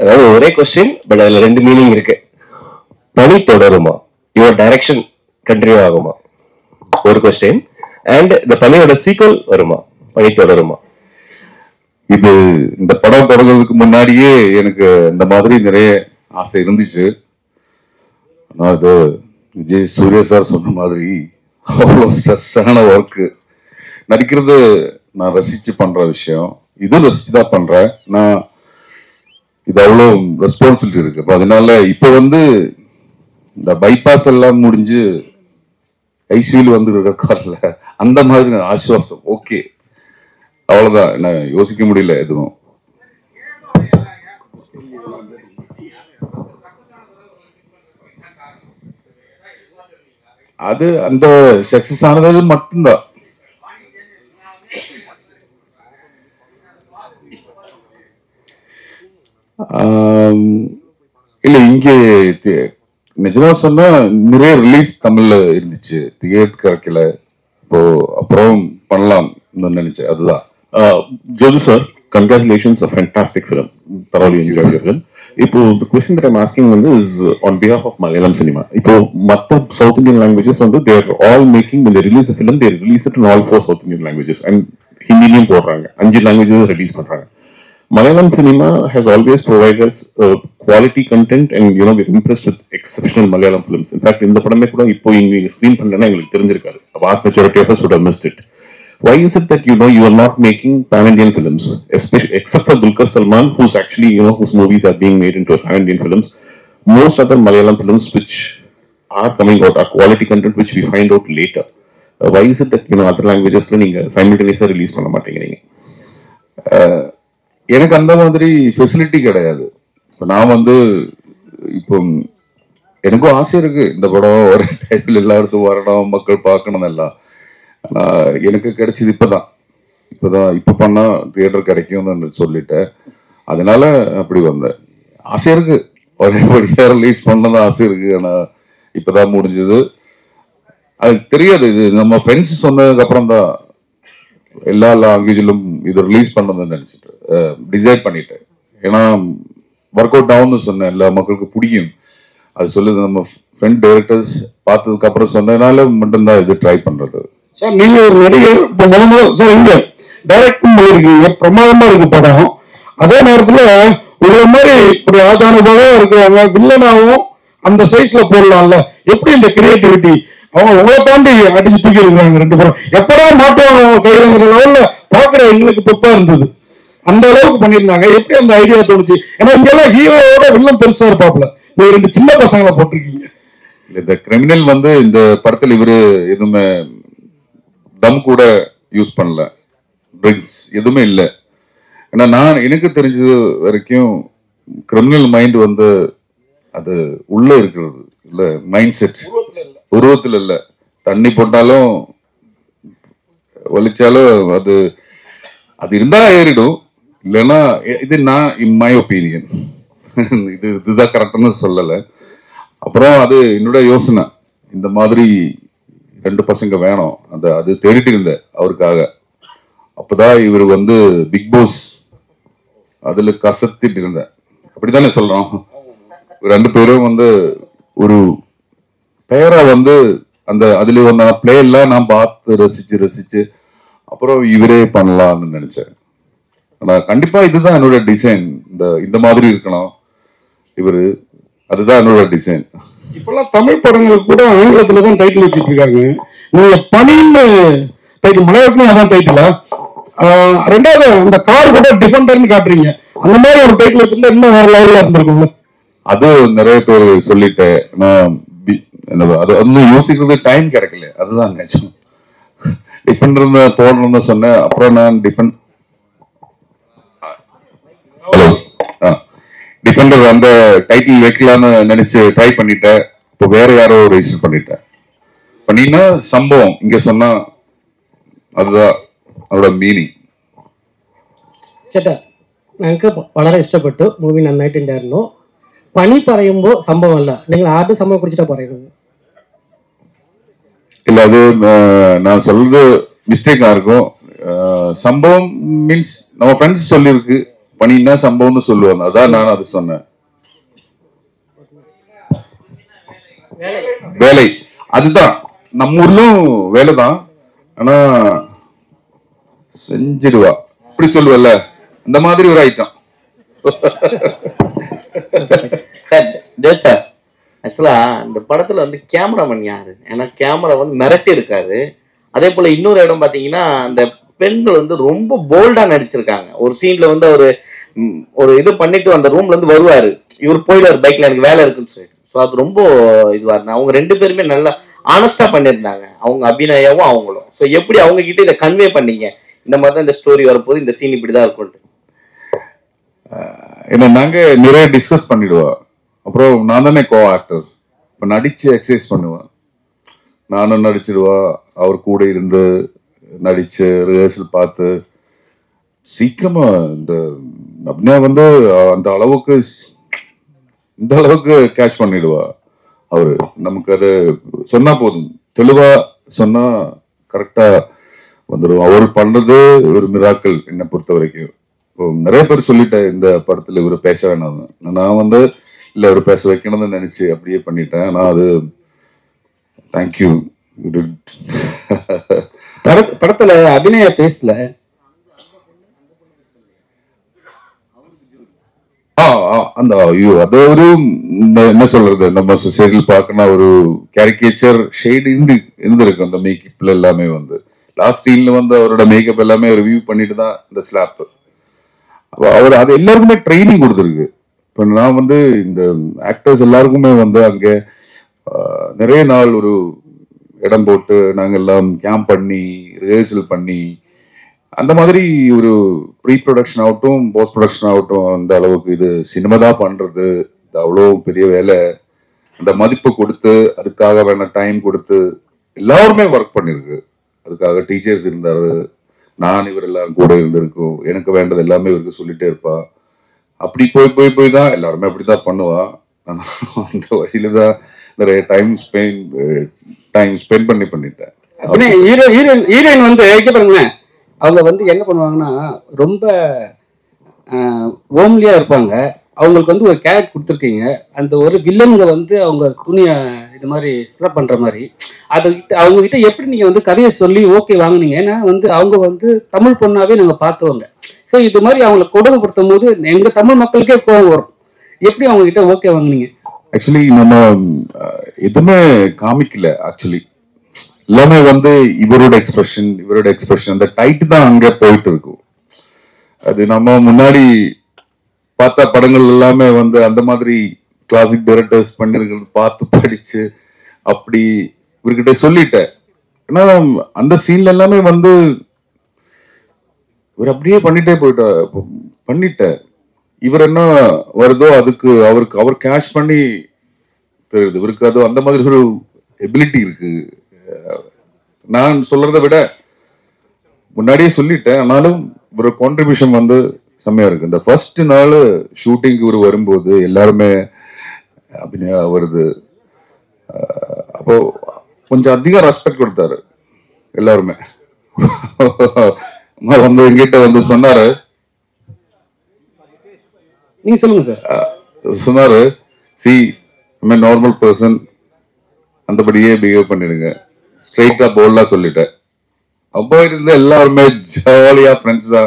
அதாவது ஒரே question but அதுல ரெண்டு மீனிங் இருக்கு. பணி தொடருமா, யுவர் டைரக்ஷன் கண்டினியூ ஆகுமா ஒரு கொஸ்டின், அண்ட் இந்த பணியோட சீக்வல் வருமா, பணி தொடருமா? இது இந்த படம் தொடங்குறதுக்கு முன்னாடியே எனக்கு இந்த மாதிரி நிறைய ஆசை இருந்துச்சு. ஆனால் அது விஜய் சூர்யா சார் சொன்ன மாதிரி அவ்வளோ ஸ்ட்ரெஸ்ஸான ஒர்க்கு. நடிக்கிறது நான் ரசிச்சு பண்ற விஷயம், இதுவும் ரசிச்சு தான் பண்றேன். நான் இது அவ்வளோ ரெஸ்பான்சிபிலிட்டி இருக்கு. அதனால இப்போ இந்த பைபாஸ் எல்லாம் முடிஞ்சு ஐசியூல இருக்கார்ல, அந்த மாதிரி ஆசுவாசம். ஓகே, அவ்வளவுதான். என்ன யோசிக்க முடியல எதுவும். அது அந்த சக்சஸ் ஆனது மட்டும்தான். இல்ல, இங்க நிஜமா சொன்னா நிறைய ரிலீஸ் தமிழ்ல இருந்துச்சு, தியேட்டர் கிடைக்கல. இப்போ அப்புறம் பண்ணலாம் நினைச்சேன், அதுதான். Jojo sir, congratulations, a fantastic film. Thoroughly enjoyed the film. Ipo, the question that I'm asking is on behalf of Malayalam cinema. Ipo, matta South Indian languages they're all making, when they release a film, they release it in all 4 South Indian languages. And Hindi போடுறாங்க, 5 languages release பண்றாங்க. Malayalam cinema has always provided us quality content, and we're impressed with exceptional Malayalam films. In fact, இந்த படமே கூட இப்போ இங்க screen பண்ணலன்னா எங்களுக்கு தெரிஞ்சிருக்காது. A vast majority of us would have missed it. Why is it that you are not making pan-Indian films, especially except for Dulquer Salmaan, who's actually whose movies are being made into pan-Indian films? Most other Malayalam films which are coming out are quality content which we find out later. Why is it that other languages நீங்க simultaneously release பண்ண மாட்டேங்கிறீங்க? எனக்கு அந்த மாதிரி facility கிடையாது. இப்போ நான் இப்போ எனக்கும் ஆசை இருக்கு, இந்த படம் ஒரு டைட்டில் எல்லாருக்கும் வரணும், மக்கள் பார்க்கணும் எல்லாம். ஆனால் எனக்கு கிடைச்சது இப்போ பண்ணா தியேட்டர் கிடைக்கும்னு சொல்லிட்டேன். அதனால அப்படி வந்தேன். ஆசை இருக்கு, ஒரே படியாக ரிலீஸ் பண்ணதான் ஆசை இருக்கு. ஆனால் இப்போதான் முடிஞ்சது. அது தெரியாது, இது நம்ம ஃப்ரெண்ட்ஸ் சொன்னதுக்கு அப்புறம் தான் எல்லா லாங்குவேஜிலும் இது ரிலீஸ் பண்ணதுன்னு நினைச்சிட்டு டிசைட் பண்ணிட்டேன். ஏன்னா ஒர்க் அவுட் ஆகும்னு சொன்னேன், எல்லா மக்களுக்கு பிடிக்கும் அது சொல்லுது. நம்ம ஃப்ரெண்ட் டைரக்டர்ஸ் பார்த்ததுக்கு அப்புறம் சொன்னதுனால மட்டும்தான் இது ட்ரை பண்றது. சார், நீங்க ஒரு நடிகர், இப்போ முதல்ல சார் இங்க டைரக்டும் பண்ணிருக்கீங்க, பிரமாதமா இருக்கு படம். அதே நேரத்துல உங்களை மாதிரி இப்படி ஆதானமாக இருக்கிறாங்க, வில்லனாவும் அந்த சைஸ்ல போடலாம்ல, எப்படி இந்த கிரியேட்டிவிட்டி? அவங்க உங்களை தாண்டி அடிச்சு தூக்கி இருக்கிறாங்க ரெண்டு பேரும். எப்படா மாட்டுவாங்க கையிலங்கிற லெவல்ல பாக்குற எங்களுக்கு பெப்பா இருந்தது. அந்த அளவுக்கு பண்ணியிருந்தாங்க. எப்படி அந்த ஐடியா தோணுச்சு? ஏன்னா இங்கெல்லாம் ஹீரோவோட வில்லன் பெருசா இருப்பாப்ல, நீங்க 2 சின்ன பசங்களை போட்டிருக்கீங்க. இந்த கிரிமினல் இந்த படத்தில் இவரு எதுவுமே தம் கூட யூஸ் பண்ணல, ட்ரிங்க்ஸ் எதுவுமே இல்லை. ஏன்னா எனக்கு தெரிஞ்சது வரைக்கும் கிரிமினல் மைண்ட் அது உள்ள இருக்கிறது இல்ல, மைண்ட் செட் உருவத்தில் இல்லை. தண்ணி போட்டாலும் வலிச்சாலும் அது இருந்தா ஏறிடும், இல்லைன்னா இது நான் இன் மை ஒப்பீனியன் இதுதான் கரெக்டானு சொல்லலை. அப்புறம் அது என்னோட யோசனை, இந்த மாதிரி 2 பசங்க வேணும், அது தேடிட்டு இருந்தேன் அவருக்காக. அப்பதான் இவர் பிக் பாஸ் அதுல கசத்திட்டு இருந்தேன், அப்படித்தானே சொல்றோம். 2 பேரும் ஒரு பெயரா அதுல வந்த பிளே எல்லாம் நான் பார்த்து ரசிச்சு அப்புறம் இவரே பண்ணலாம்னு நினைச்சேன். ஆனா கண்டிப்பா இதுதான் என்னோட டிசைன், இந்த மாதிரி இருக்கணும் இவரு, அதுதான் என்னோட டிசைன். இப்பெல்லாம் தமிழ் படங்கள் கூட ஆங்கிலத்துல தான் டைட்டில் வச்சுட்டு இருக்காங்க. நீங்க பணின்னு டைட்டில், மலையாளத்துலயும் அதான் டைட்டிலா? ரெண்டாவது அந்த கார் கூட டிஃபெண்டர்னு காட்டுறீங்க, அந்த மாதிரி ஒரு டைட்டில் வச்சிருந்தா இன்னும் வேற லெவல்ல இருந்திருக்கும்ல. அது நிறைய பேர் சொல்லிட்டேன், அது ஒன்னும் யோசிக்கிறது டைம் கிடைக்கல, அதுதான் நிஜம். டிஃபெண்டர் போடணும்னு சொன்னேன், அப்புறம் நான் டிஃபெண்டர் அந்த டைட்டில் வைக்கலான்னு நினைச்சு ட்ரை பண்ணிட்டேன். இப்போ வேற யாரோ ரெஜிஸ்டர் பண்ணினா சம்பவம் இங்க சொன்னா அதுதான் அதோட மீனிங். ചേട്ടാ, ഞങ്ങൾക്ക് വളരെ ഇഷ്ടപ്പെട്ടു മൂവി, നന്നായിട്ടുണ്ടായിരുന്നു. പണി പറയുമ്പോൾ സംഭവമല്ല, നിങ്ങൾ ആരുടെ സംഭവം കുറിച്ചിട്ടാണ് പറയുന്നത്? இல்ல, அது நான் சொல்றது மிஸ்டேக்கா இருக்கும். சம்பவம் மீன்ஸ் நம்ம ஃப்ரெண்ட்ஸ் சொல்லியிருக்கு, பணின்னா சம்பவம்னு சொல்லுவாங்க. அதான் நான் அது சொன்னேன். வேலை அதுதான் நம்ம ஊர்லும் வேலைதான். ஆனா செஞ்சிடுவா இப்படி சொல்லுவல்ல, அந்த மாதிரி ஒரு ஐட்டம். சார் ஆக்சுவலா இந்த படத்துல வந்து கேமராமேன் யாரு? ஏன்னா கேமரா வந்து மிரட்டி இருக்காரு. அதே போல இன்னொரு இடம் பாத்தீங்கன்னா அந்த பெண்கள் வந்து ரொம்ப போல்டா நடிச்சிருக்காங்க. ஒரு சீன்ல வந்து ஒரு இது பண்ணிட்டு அந்த ரூம்ல இருந்து வருவாரு, இவர் போயிடுவார் பைக்ல, எனக்கு வேலை இருக்குன்னு சொல்லிட்டு. ஸோ அது ரொம்ப இதுவா இருந்தாங்க. அவங்க 2 பேருமே நல்லா ஆனஸ்டா பண்ணியிருந்தாங்க, அவங்க அபிநயாவும் அவங்களும். ஸோ எப்படி அவங்க கிட்ட இதை கன்வே பண்ணீங்க, இந்த மாதிரி தான் இந்த ஸ்டோரி வரப்போது, இந்த சீன் இப்படிதான் இருக்கும்ட்டு? ஏன்னா நாங்க நிறைய டிஸ்கஸ் பண்ணிடுவோம். அப்புறம் நான் தானே கோ ஆக்டர், இப்போ நடிச்சு எக்ஸசைஸ் பண்ணுவேன். நானும் நடிச்சிடுவா, அவர் கூட இருந்து நடிச்சு ரிஹர்சல் பார்த்து சீக்கிரமா இந்த அபிநயா வந்து அந்த அளவுக்கு இந்த அளவுக்கு கேட்ச் பண்ணிடுவா. அவரு நமக்கு அது சொன்னா போதும், தெளிவா சொன்னா கரெக்டா வந்துடும். அவர் பண்றது ஒரு மிராக்கள் என்னை பொறுத்த வரைக்கும். இப்போ நிறைய பேர் சொல்லிட்டேன் இந்த படத்துல இவரு பேச வேணாம், நான் வந்து இல்ல இவரு பேச வைக்கணும்னு நினைச்சு அப்படியே பண்ணிட்டேன். நான் அது தேங்க்யூ. படத்துல அபிநயா பேசல. அந்த ஐயோ அது ஒரு என்ன சொல்றது, நம்ம சொசைட்டியில் பார்க்கணும் ஒரு கேரிகேச்சர் ஷேட் இருந்திருக்கு அந்த மேக்கப்ல எல்லாமே. வந்து லாஸ்ட் சீன்ல வந்து அவரோட மேக்கப் எல்லாமே ரிவ்யூ பண்ணிட்டு தான் இந்த ஸ்லாப். அவர் அது எல்லாருக்குமே ட்ரைனிங் கொடுத்துருக்கு. இப்போ நான் வந்து இந்த ஆக்டர்ஸ் எல்லாருக்குமே வந்து அங்கே நிறைய நாள் ஒரு இடம் போட்டு நாங்கள் எல்லாம் கேம்ப் பண்ணி ரிஹர்சல் பண்ணி அந்த மாதிரி ஒரு ப்ரீ ப்ரொடக்ஷன் ஆகட்டும் போஸ்ட் ப்ரொடக்ஷன் ஆகட்டும், அந்த அளவுக்கு இது சினிமா தான் பண்றது, இது அவ்வளோ பெரிய வேலை. அந்த மதிப்பு கொடுத்து அதுக்காக வேணா டைம் கொடுத்து எல்லாருமே ஒர்க் பண்ணிருக்கு. அதுக்காக டீச்சர்ஸ் இருந்தாரு, நான் இவர் எல்லாரும் கூட இருந்திருக்கோம். எனக்கு வேண்டது எல்லாமே இவருக்கு சொல்லிட்டே இருப்பா. அப்படி போய் தான் எல்லாருமே அப்படிதான் பண்ணுவா. அந்த வழியில தான் நிறைய டைம் ஸ்பெண்ட் பண்ணிட்டேன். ஹீரோயின் வந்து பாருங்களேன், அவங்க வந்து என்ன பண்ணுவாங்கன்னா ரொம்ப ஓம்லியா இருப்பாங்க. அவங்களுக்கு வந்து ஒரு கேரக்ட் கொடுத்துருக்கீங்க, அந்த ஒரு வில்லனுங்க வந்து அவங்க துணியை இது மாதிரி ஃபில்அப் பண்ற மாதிரி. அவங்க கிட்ட எப்படி நீங்க வந்து கதையை சொல்லி ஓகே வாங்குனீங்க? ஏன்னா வந்து அவங்க வந்து தமிழ் பொண்ணாவே நாங்க பார்த்தவங்க. ஸோ இது மாதிரி அவங்களை கொடுமைப்படுத்தும் போது எங்க தமிழ் மக்களுக்கே கோபம் வரும். எப்படி அவங்க கிட்ட ஓகே வாங்குனீங்க? ஆக்சுவலி நம்ம எதுவுமே காமிக்கல. ஆக்சுவலி எல்லாமே வந்து இவரோட எக்ஸ்பிரஷன் அந்த டைட் தான் அங்க போயிட்டு இருக்கும். அது நம்ம முன்னாடி பார்த்த படங்கள் எல்லாமே வந்து அந்த மாதிரி கிளாசிக் டைரக்டர்ஸ் பண்ணிருக்கிறது பார்த்து படிச்சு அப்படி இவர்கிட்ட சொல்லிட்டேன். ஏன்னா அந்த சீன்ல எல்லாமே வந்து இவர் அப்படியே பண்ணிட்டேன். இவர் என்ன வருதோ அதுக்கு அவர் கேஷ் பண்ணி தெரியுது. இவருக்கு அது அந்த மாதிரி ஒரு எபிலிட்டி இருக்கு. நான் சொல்றதை விட முன்னாடியே சொல்லிட்டேன். ஆனாலும் ஒரு கான்ட்ரிபியூஷன் வந்து செம்மையா இருக்கு. இந்த ஃபர்ஸ்ட் நாள் ஷூட்டிங் இவர் வரும்போது எல்லாருமே அபிநயா வருது, அப்போ கொஞ்சம் அதிகம் ரெஸ்பெக்ட் கொடுத்தாரு எல்லாருமே. வந்து எங்கிட்ட வந்து சொன்னாரு, நீங்க சொல்லுங்க சார். சொன்னாரு, சி நார்மல் பர்சன், அந்தபடியே பிஹேவ் பண்ணிடுங்க, ஸ்ட்ரெயிட்டா போல்டா சொல்லிட்டேன். அப்போ இருந்து எல்லாருமே ஜாலியா ஃப்ரெண்ட்ஸா.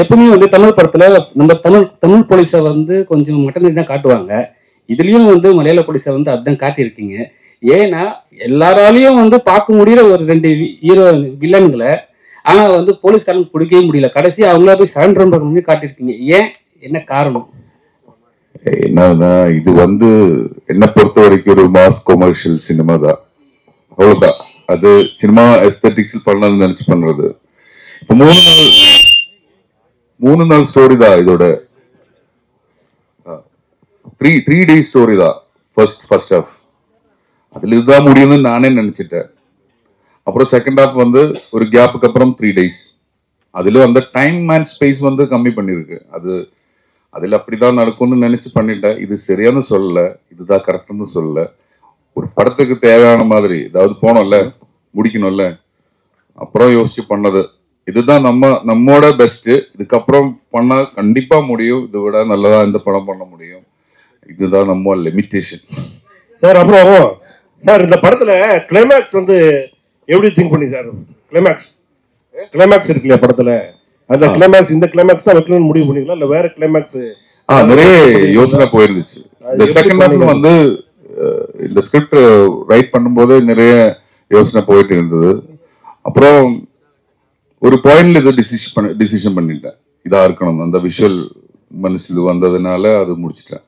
எப்பவுமே வந்து தமிழ் படத்துல நம்ம தமிழ் போலீஸை வந்து கொஞ்சம் மட்டன் தான் காட்டுவாங்க. இதுலயும் வந்து மலையாள போலீஸை வந்து அதுதான் காட்டியிருக்கீங்க. ஏன்னா எல்லாராலையும் வந்து பார்க்க முடியற ஒரு 2 ஹீரோ வில்லன்களை ஆனா வந்து போலீஸ்காரங்க பிடிக்கவே முடியல. கடைசி அவங்களா போய் சரண்டர் பண்ணி காட்டியிருக்கீங்க. ஏன், என்ன காரணம்? என்னன்னா இது வந்து என்ன பொறுத்த வரைக்கும் ஒரு மாஸ் கொமர்ஷியல் சினிமா தான், அவ்வளவுதான். அது சினிமா எஸ்தெட்டிக்ஸ் பண்ணணும்னு நினைச்சு பண்றது. இப்போ 3 நாள் ஸ்டோரி தான் இதோட. 3 days ஸ்டோரி தான் ஃபர்ஸ்ட் ஹாஃப். அதுல இதுதான் முடியும்னு நானே நினைச்சிட்டேன். அப்புறம் செகண்ட் ஹாஃப் வந்து ஒரு கேப்புக்கு அப்புறம் 3 days. அதுல அந்த டைம் அண்ட் ஸ்பேஸ் வந்து கம்மி பண்ணிருக்கு. அதுல அப்படிதான் நடக்கும்னு நினைச்சு பண்ணிட்டேன். இது சரியானு சொல்லல, இதுதான் கரெக்ட்னு சொல்லல. ஒரு படத்துக்கு தேவையான மாதிரி ஏதாவது போனோம்ல, முடிக்கணும்ல, அப்புறம் யோசிச்சு பண்ணது. இதுதான் நம்மோட பெஸ்ட். இதுக்கப்புறம் பண்ணா கண்டிப்பா முடியும், இதை விட நல்லதா இந்த படம் பண்ண முடியும். இதுதான் நம்ம லிமிட்டேஷன். சார் அப்புறம் சார் இந்த படத்துல கிளைமேக்ஸ் வந்து எப்படி திங்க் பண்ணி சார்? கிளைமேக்ஸ் இருக்கு இல்லையா படத்துல, அந்த கிளைமேக்ஸ் இந்த கிளைமேக்ஸ் தான் வைக்கணும்னு முடிவு பண்ணிக்கலாம் இல்ல வேற கிளைமேக்ஸ்? நிறைய யோசனை போயிருந்துச்சு. இந்த செகண்ட் ஹாஃப்ல வந்து இந்த ஸ்கிரிப்ட் ரைட் பண்ணும்போது நிறைய யோசனை போயிட்டு இருந்தது. அப்புறம் ஒரு பாயிண்ட்ல இதை டிசிஷன் பண்ணிட்டேன், இதா இருக்கணும். அந்த விஷுவல் மனசுல வந்ததுனால அது முடிச்சிட்டேன்.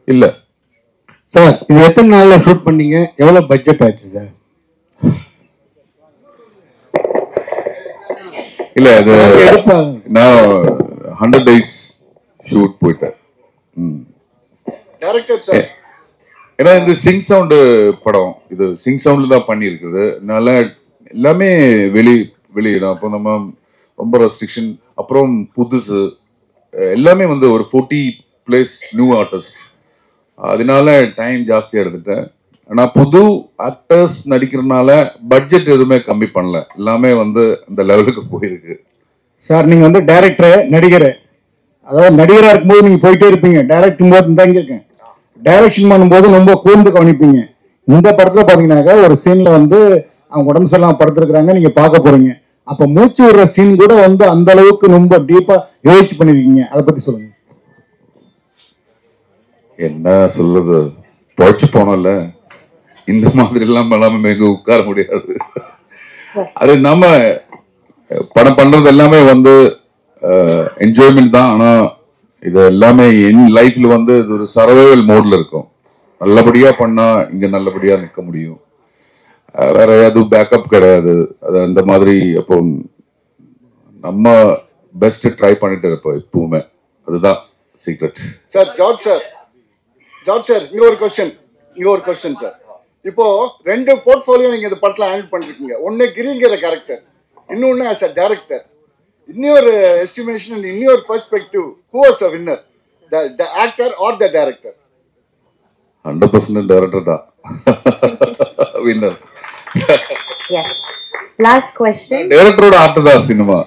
இல்ல சார் இது எத்தனை நாள்ல ஷூட் பண்ணீங்க? எவ்வளவு பட்ஜெட் ஆச்சு சார்? இல்ல அது நான் 100 days ஷூட் போயிட்டேன். டைரக்டர் சார், ஏன்னா இந்த சிங் சவுண்ட் படம், இது சிங் சவுண்ட்ல தான் பண்ணி இருக்குது. அதனால எல்லாமே வெளியிடும். அப்போ நம்ம ரொம்ப ரெஸ்ட்ரிக்ஷன். அப்புறம் புதுசு எல்லாமே வந்து ஒரு 40+ நியூ ஆர்டிஸ்ட், அதனால டைம் ஜாஸ்தியா எடுத்துட்டேன். ஆனா புது ஆக்டர்ஸ் நடிக்கிறதுனால பட்ஜெட் எதுவுமே கம்மி பண்ணல, எல்லாமே வந்து இந்த லெவலுக்கு போயிருக்கு. சார் நீங்க வந்து டைரக்டர் நடிகர், அதாவது நடிகரா இருக்கும்போது நீங்க போயிட்டே இருப்பீங்க, டைரக்டும் போது தான் இருக்கேன். டைரக்ஷன் பண்ணும்போது ரொம்ப கூர்ந்து கவனிப்பீங்க. இந்த படத்துல பாத்தீங்கன்னாக்கா ஒரு சீன்ல வந்து அவங்க உடம்பு சரியில்லாம படுத்திருக்கிறாங்க, நீங்க பார்க்க போறீங்க. அப்ப மூச்சு விடுற சீன் கூட வந்து அந்த அளவுக்கு ரொம்ப டீப்பா யோசிச்சு பண்ணிருக்கீங்க. அதை பத்தி சொல்லுங்க. என்ன சொல்றது, பொழைச்சு போனோம்ல, இந்த மாதிரி எல்லாம் இல்லாம எங்க உட்கார முடியாது. அது நம்ம படம் பண்றது எல்லாமே வந்து என்ஜாய்மெண்ட் தான். ஆனா இது எல்லாமே என் லைஃப்ல வந்து இது ஒரு சர்வைவல் மோட்ல இருக்கும். நல்லபடியா பண்ணா இங்க நல்லபடியா நிக்க முடியும், வேற எதுவும் பேக்கப் கிடையாது. அது அந்த மாதிரி. அப்போ நம்ம பெஸ்ட் ட்ரை பண்ணிட்டு இருப்போம் எப்பவுமே, அதுதான் சீக்ரெட். சார் ஜார்ஜ் சார் இங்க ஒரு கொஸ்டின் சார். இப்போ 2 போர்ட்ஃபோலியோ நீங்க இந்த படத்துல ஹேண்டில் பண்ணிருக்கீங்க. ஒன்னு கிரிங்கிற கேரக்டர், இன்னொன்னு ஆஸ் அ டைரக்டர். இன்னொரு எஸ்டிமேஷன் அண்ட் இன்னொரு perspective, who was a winner, the actor or the director? 100% director தான் வின்னர். Yes. Last question. டைரக்டரோட ஆர்ட் தான் சினிமா.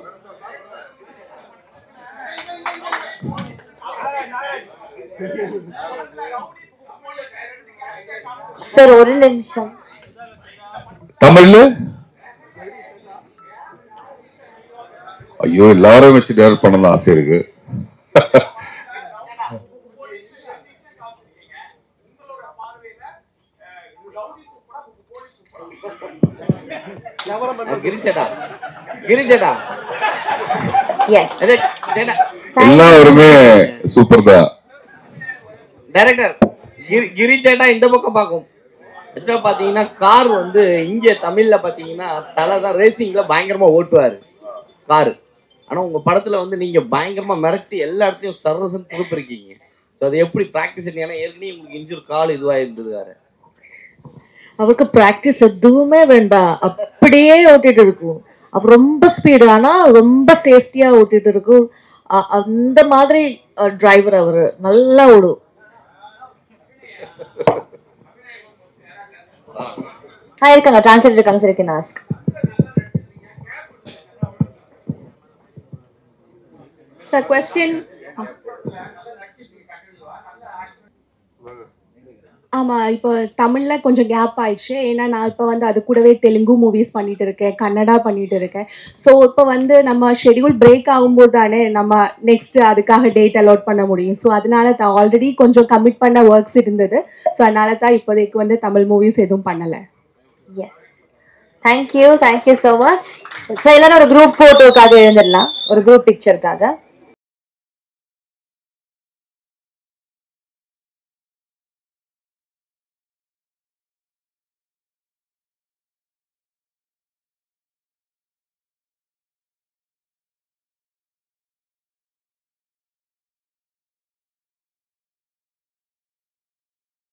சார் ஒரு நிமிஷம். தமிழ்ல ஐயோ எல்லாரும் வச்சு டைரக்ட் பண்ணணும் ஆசை இருக்கு. கிரிஜடா எஸ் எல்லாருமே சூப்பர் தான். டைரக்டர் கிரிஜடா இந்த பக்கம் பார்க்கும். ஆக்சுவலா பாத்தீங்கன்னா கார் வந்து இங்க தமிழ்ல பாத்தீங்கன்னா தலை தான் ரேசிங்ல பயங்கரமா ஓட்டுவாரு காரு. ஆனா உங்க படத்துல வந்து நீங்க பயங்கரமா மிரட்டி எல்லா இடத்தையும் சர்வசன் திருப்பிருக்கீங்க. அது எப்படி பிராக்டிஸ்? ஏன்னா ஏற்கனவே உங்களுக்கு இன்ஜூர் கால் இதுவா இருந்தது வேற. அவருக்கு பிராக்டிஸ் எதுவுமே வேண்டாம், அப்படியே ஓட்டிட்டு இருக்கும். அவர் ரொம்ப ஸ்பீடு, ஆனா ரொம்ப சேஃப்டியா ஓட்டிட்டு இருக்கும். அந்த மாதிரி டிரைவர் அவரு நல்லா ஓடும். இருக்காங்க டிரான்ஸ்லேட்டர் இருக்காங்க. சரி, கேன் ஆஸ்க். Sir question. ஆமாம், இப்போ தமிழில் கொஞ்சம் கேப் ஆயிடுச்சு. ஏன்னா நான் இப்போ வந்து அது கூடவே தெலுங்கு மூவிஸ் பண்ணிட்டு இருக்கேன், கன்னடா பண்ணிட்டு இருக்கேன். ஸோ இப்போ வந்து நம்ம ஷெடியூல் பிரேக் ஆகும்போது தானே நம்ம நெக்ஸ்ட் அதுக்காக டேட் அலாட் பண்ண முடியும். ஸோ அதனால தான் ஆல்ரெடி கொஞ்சம் கமிட் பண்ண ஒர்க்ஸ் இருந்தது. ஸோ அதனால தான் இப்போதைக்கு வந்து தமிழ் மூவிஸ் எதுவும் பண்ணலை. Yes, thank you so much. So எல்லாரும் ஒரு குரூப் ஃபோட்டோக்காக எழுந்துடலாம், ஒரு குரூப் பிக்சருக்காக.